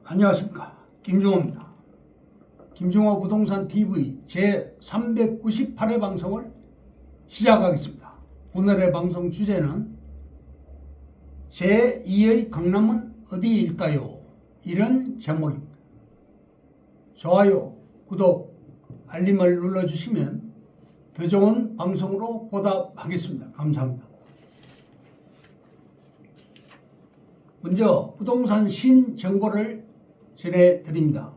안녕하십니까, 김종호입니다. 김종호 부동산 TV 제398회 방송을 시작하겠습니다. 오늘의 방송 주제는 제2의 강남은 어디일까요? 이런 제목입니다. 좋아요, 구독, 알림을 눌러주시면 더 좋은 방송으로 보답하겠습니다. 감사합니다. 먼저 부동산 신정보를 전해드립니다.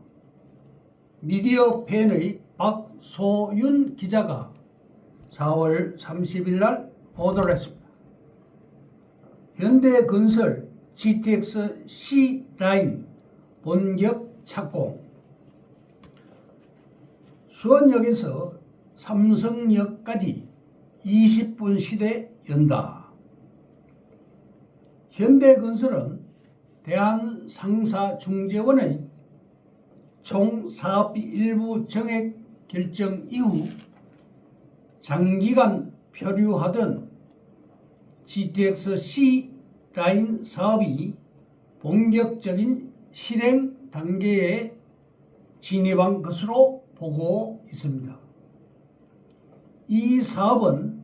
미디어 팬의 박소윤 기자가 4월 30일 날 보도를 했습니다. 현대건설 GTX C 라인 본격 착공. 수원역에서 삼성역까지 20분 시대 연다. 현대건설은 대한상사중재원의 총 사업비 일부 정액 결정 이후 장기간 표류하던 GTX-C 라인 사업이 본격적인 실행 단계에 진입한 것으로 보고 있습니다. 이 사업은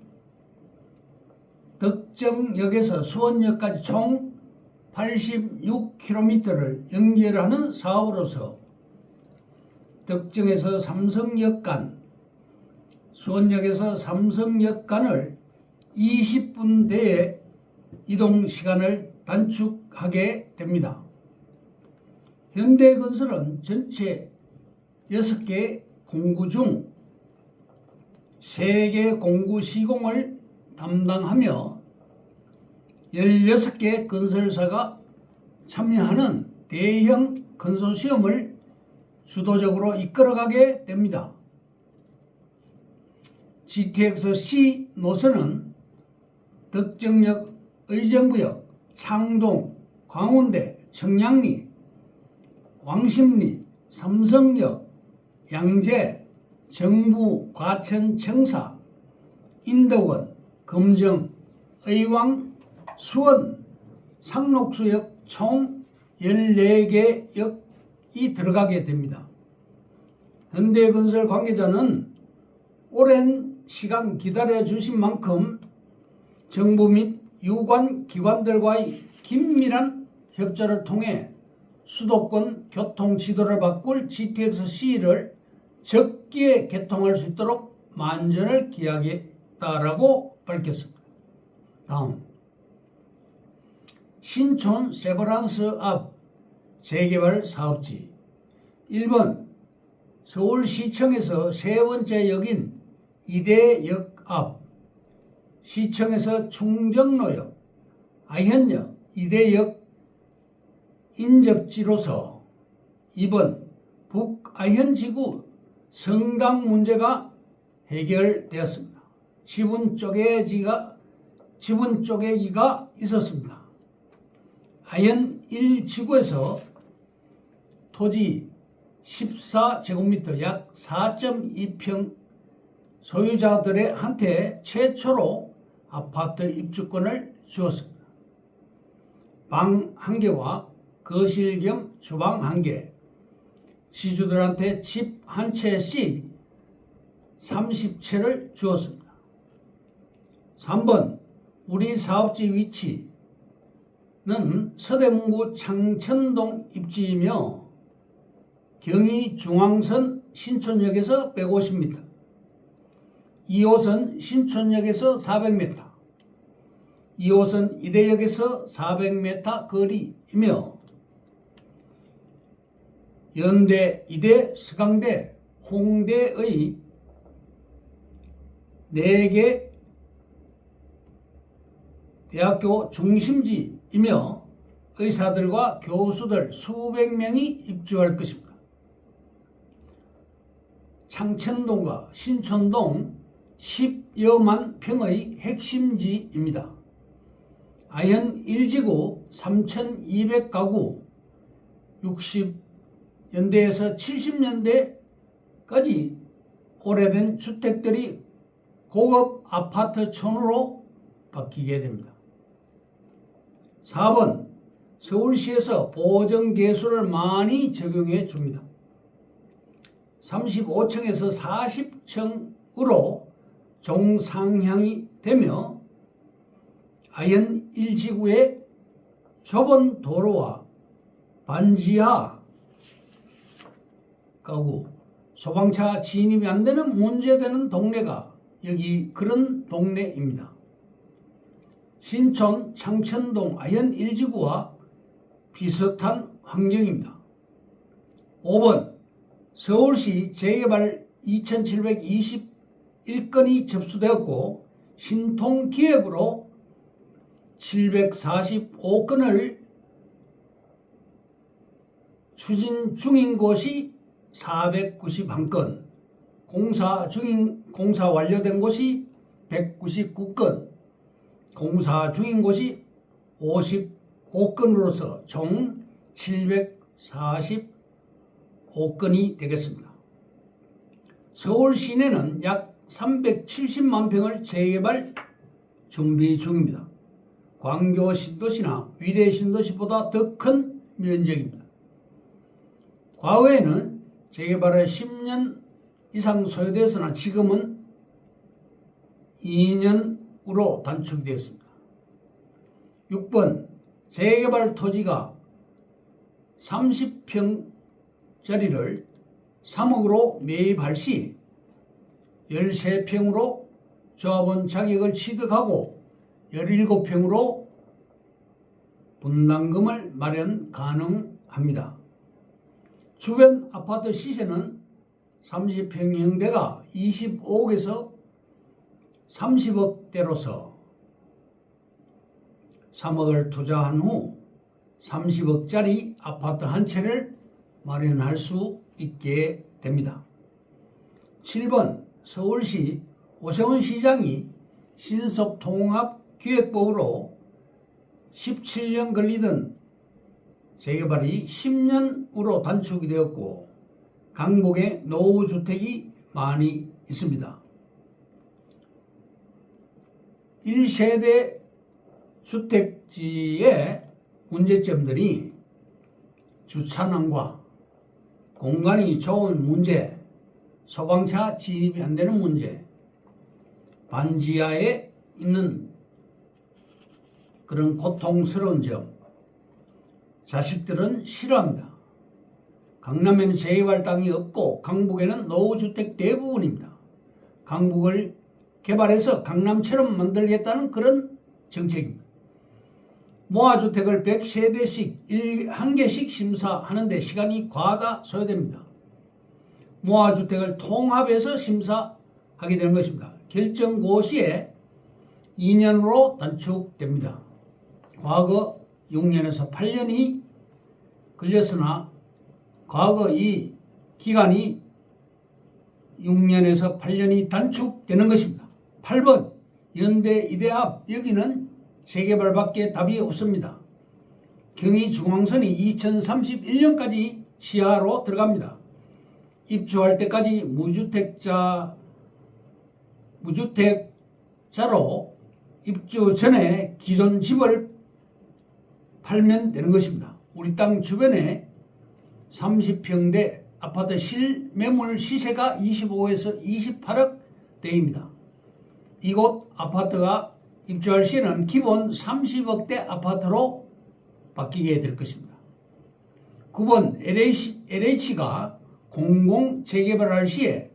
덕정역에서 수원역까지 총 86km를 연결하는 사업으로서 덕정에서 삼성역 간, 수원역에서 삼성역 간을 20분 내에 이동시간을 단축하게 됩니다. 현대건설은 전체 6개 공구 중 3개 공구 시공을 담당하며 16개 건설사가 참여하는 대형 컨소시엄을 주도적으로 이끌어가게 됩니다. GTX-C 노선은 덕정역, 의정부역, 창동, 광운대, 청량리, 왕십리, 삼성역, 양재, 정부, 과천, 청사, 인덕원, 금정, 의왕, 수원, 상록수역 총 14개 역이 들어가게 됩니다. 현대건설 관계자는 오랜 시간 기다려주신 만큼 정부 및 유관 기관들과의 긴밀한 협조를 통해 수도권 교통지도를 바꿀 GTX-C를 적기에 개통할 수 있도록 만전을 기하겠다라고 밝혔습니다. 다음, 신촌 세브란스 앞 재개발 사업지. 1번, 서울시청에서 세 번째 역인 이대역 앞, 시청에서 충정로역, 아현역, 이대역 인접지로서 2번, 북아현지구 성당 문제가 해결되었습니다. 지분 쪼개기가 있었습니다. 아현 1지구에서 토지 14제곱미터 약 4.2평 소유자들의 한테 최초로 아파트 입주권을 주었습니다. 방 1개와 거실 겸 주방 1개, 지주들한테 집 한 채씩 30채를 주었습니다. 3번, 우리 사업지 위치는 서대문구 창천동 입지이며 경의 중앙선 신촌역에서 150m, 2호선 신촌역에서 400m, 2호선 이대역에서 400m 거리이며 연대, 이대, 서강대, 홍대의 4개 대학교 중심지이며 의사들과 교수들 수백 명이 입주할 것입니다. 창천동과 신촌동 10여만 평의 핵심지입니다. 아현 1지구 3,200가구 60년대에서 70년대까지 오래된 주택들이 고급 아파트촌으로 바뀌게 됩니다. 4번, 서울시에서 보정개수를 많이 적용해 줍니다. 35층에서 40층으로 종상향이 되며 아현 1지구의 좁은 도로와 반지하 가구, 소방차 진입이 안 되는 문제되는 동네가 여기 그런 동네입니다. 신촌, 창천동, 아현 1지구와 비슷한 환경입니다. 5번 서울시 재개발 2721건이 접수되었고 신통기획으로 745건을 추진 중인 곳이 491건, 공사 완료된 곳이 199건, 공사 중인 곳이 55건으로서 총 745건이 되겠습니다. 서울 시내는 약 370만 평을 재개발 준비 중입니다. 광교 신도시나 위례 신도시보다 더 큰 면적입니다. 과거에는 재개발에 10년 이상 소요되었으나 지금은 2년으로 단축되었습니다. 6번 재개발 토지가 30평짜리를 3억으로 매입할 시 13평으로 조합원 자격을 취득하고 17평으로 분담금을 마련 가능합니다. 주변 아파트 시세는 30평형대가 25억에서 30억대로서 3억을 투자한 후 30억짜리 아파트 한 채를 마련할 수 있게 됩니다. 7번 서울시 오세훈 시장이 신속통합기획법으로 17년 걸리던 재개발이 10년으로 단축이 되었고 강북에 노후주택이 많이 있습니다. 1세대 주택지의 문제점들이 주차난과 공간이 좋은 문제, 소방차 진입이 안 되는 문제, 반지하에 있는 그런 고통스러운 점, 자식들은 싫어합니다. 강남에는 재개발 땅이 없고 강북에는 노후주택 대부분입니다. 강북을 개발해서 강남처럼 만들겠다는 그런 정책입니다. 모아주택을 100세대씩 한 개씩 심사하는데 시간이 과다 소요됩니다. 모아주택을 통합해서 심사하게 되는 것입니다. 결정고 시에 2년으로 단축됩니다. 과거 6년에서 8년이 걸렸으나 과거 이 기간이 6년에서 8년이 단축되는 것입니다. 8번 연대 이대 앞 여기는 재개발밖에 답이 없습니다. 경의중앙선이 2031년까지 지하로 들어갑니다. 입주할 때까지 무주택자로 입주 전에 기존 집을 팔면 되는 것입니다. 우리 땅 주변에 30평대 아파트 실매물 시세가 25에서 28억 대입니다. 이곳 아파트가 입주할 시에는 기본 30억대 아파트로 바뀌게 될 것입니다. 9번 LH가 공공 재개발할 시에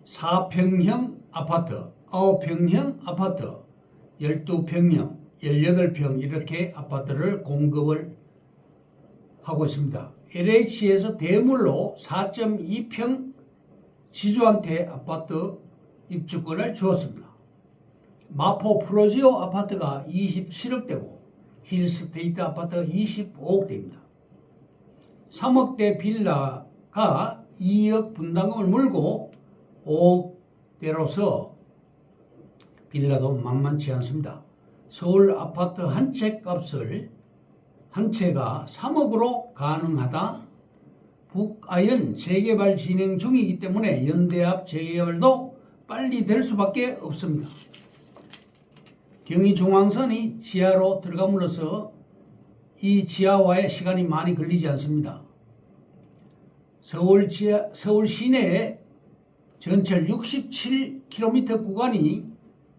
4평형 아파트, 9평형 아파트, 12평형, 18평 이렇게 아파트를 공급을 하고 있습니다. LH에서 대물로 4.2평 지주한테 아파트 입주권을 주었습니다. 마포 프로지오 아파트가 27억대고 힐스테이트 아파트가 25억대입니다. 3억대 빌라가 2억 분담금을 물고 5억대로서 빌라도 만만치 않습니다. 서울 아파트 한 채 값을 한 채가 3억으로 가능하다. 북아현 재개발 진행 중이기 때문에 연대 앞 재개발도 빨리 될 수밖에 없습니다. 경의중앙선이 지하로 들어감으로써 이 지하화에 시간이 많이 걸리지 않습니다. 서울 시내에 전철 67km 구간이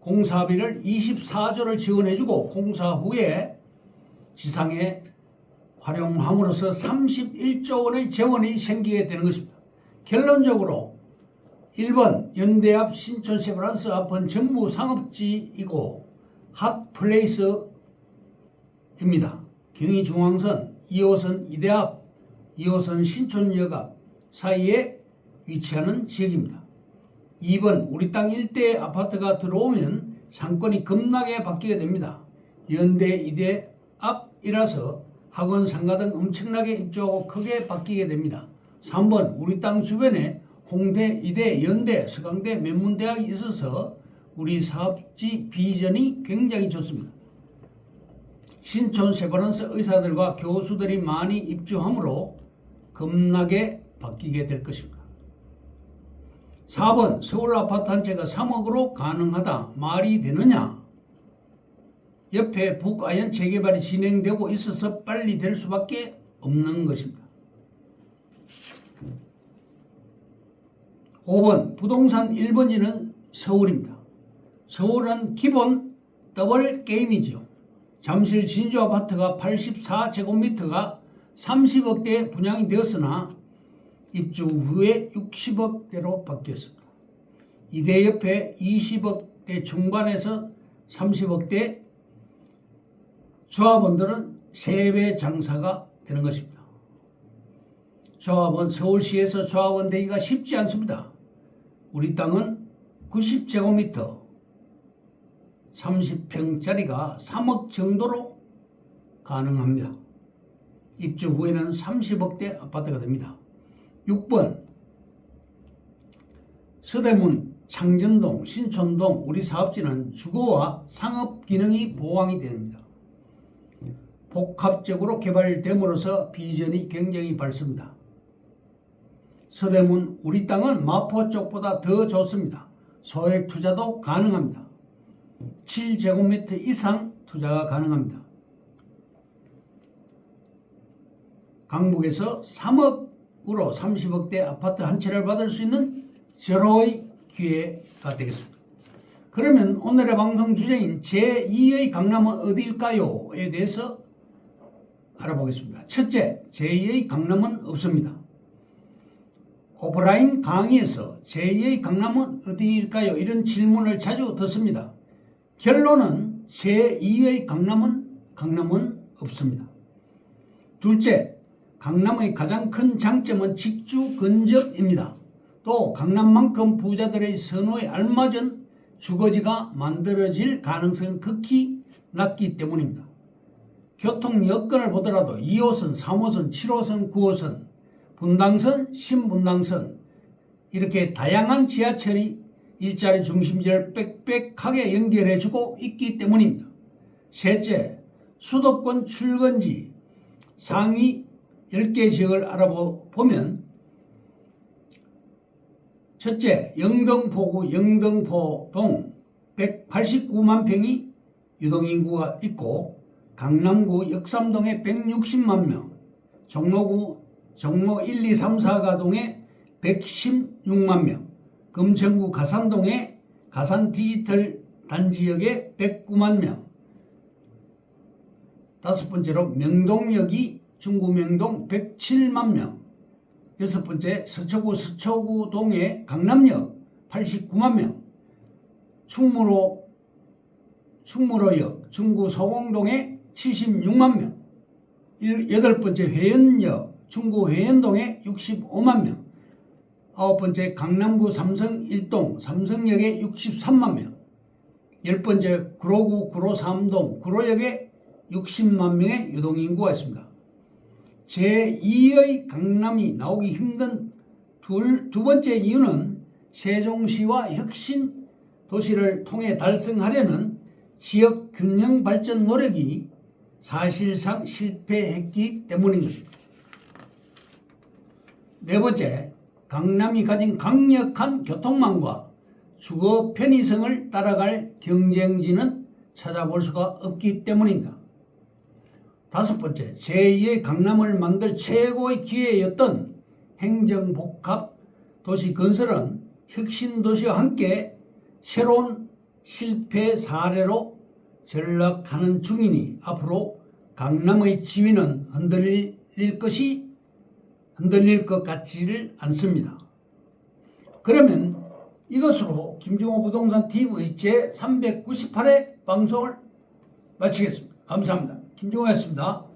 공사비를 24조를 지원해주고 공사 후에 지상에 활용함으로써 31조 원의 재원이 생기게 되는 것입니다. 결론적으로 1번 연대 앞 신촌 세브란스 앞은 전부 상업지이고 핫플레이스입니다. 경의중앙선 2호선 이대 앞, 2호선 신촌역 앞 사이에 위치하는 지역입니다. 2번 우리 땅 일대에 아파트가 들어오면 상권이 급락에 바뀌게 됩니다. 연대 이대 앞이라서 학원, 상가 등 엄청나게 입주하고 크게 바뀌게 됩니다. 3번 우리 땅 주변에 홍대, 이대, 연대, 서강대, 명문대학이 있어서 우리 사업지 비전이 굉장히 좋습니다. 신촌 세브란스 의사들과 교수들이 많이 입주하므로 급락에 바뀌게 될 것입니다. 4번 서울 아파트 한 채가 3억으로 가능하다. 말이 되느냐? 옆에 북아현 재개발이 진행되고 있어서 빨리 될 수밖에 없는 것입니다. 5번 부동산 1번지는 서울입니다. 서울은 기본 더블 게임이죠. 잠실 진주 아파트가 84제곱미터가 30억대에 분양이 되었으나 입주 후에 60억대로 바뀌었습니다. 이대 옆에 20억대 중반에서 30억대 조합원들은 3배 장사가 되는 것입니다. 조합원 서울시에서 조합원 되기가 쉽지 않습니다. 우리 땅은 90제곱미터 30평짜리가 3억 정도로 가능합니다. 입주 후에는 30억대 아파트가 됩니다. 6번 서대문, 창전동, 신촌동 우리 사업지는 주거와 상업 기능이 보강이 됩니다. 복합적으로 개발됨으로써 비전이 굉장히 밝습니다. 서대문 우리 땅은 마포 쪽보다 더 좋습니다. 소액 투자도 가능합니다. 7제곱미터 이상 투자가 가능합니다. 강북에서 3억으로 30억대 아파트 한 채를 받을 수 있는 절호의 기회가 되겠습니다. 그러면 오늘의 방송 주제인 제2의 강남은 어디일까요?에 대해서 알아보겠습니다. 첫째, 제2의 강남은 없습니다. 오프라인 강의에서 제2의 강남은 어디일까요? 이런 질문을 자주 듣습니다. 결론은 제2의 강남은 없습니다. 둘째, 강남의 가장 큰 장점은 직주 근접입니다. 또 강남만큼 부자들의 선호에 알맞은 주거지가 만들어질 가능성은 극히 낮기 때문입니다. 교통 여건을 보더라도 2호선, 3호선, 7호선, 9호선, 분당선, 신분당선 이렇게 다양한 지하철이 일자리 중심지를 빽빽하게 연결해주고 있기 때문입니다. 셋째, 수도권 출근지 상위 10개 지역을 알아보면 첫째, 영등포구 영등포동 189만 평이 유동인구가 있고 강남구 역삼동에 160만 명, 종로구 종로 1, 2, 3, 4가동에 116만 명, 금천구 가산동에 가산 디지털 단지역에 109만 명, 다섯 번째로 명동역이 중구 명동 107만 명, 여섯 번째 서초구 서초구동에 강남역 89만 명, 충무로역 중구 소공동에 76만 명, 여덟 번째 회원역 중구 회원동에 65만 명, 아홉 번째 강남구 삼성 1동 삼성역에 63만 명, 열 번째 구로구 구로 3동 구로역에 60만 명의 유동인구가 있습니다. 제2의 강남이 나오기 힘든 두 번째 이유는 세종시와 혁신 도시를 통해 달성하려는 지역 균형 발전 노력이 사실상 실패했기 때문인 것입니다. 네 번째, 강남이 가진 강력한 교통망과 주거 편의성을 따라갈 경쟁지는 찾아볼 수가 없기 때문입니다. 5번째, 제2의 강남을 만들 최고의 기회였던 행정복합 도시 건설은 혁신도시와 함께 새로운 실패 사례로 전락하는 중이니 앞으로 강남의 지위는 흔들릴 것 같지를 않습니다. 그러면 이것으로 김종호 부동산 TV 제 398회 방송을 마치겠습니다. 감사합니다. 김종호였습니다.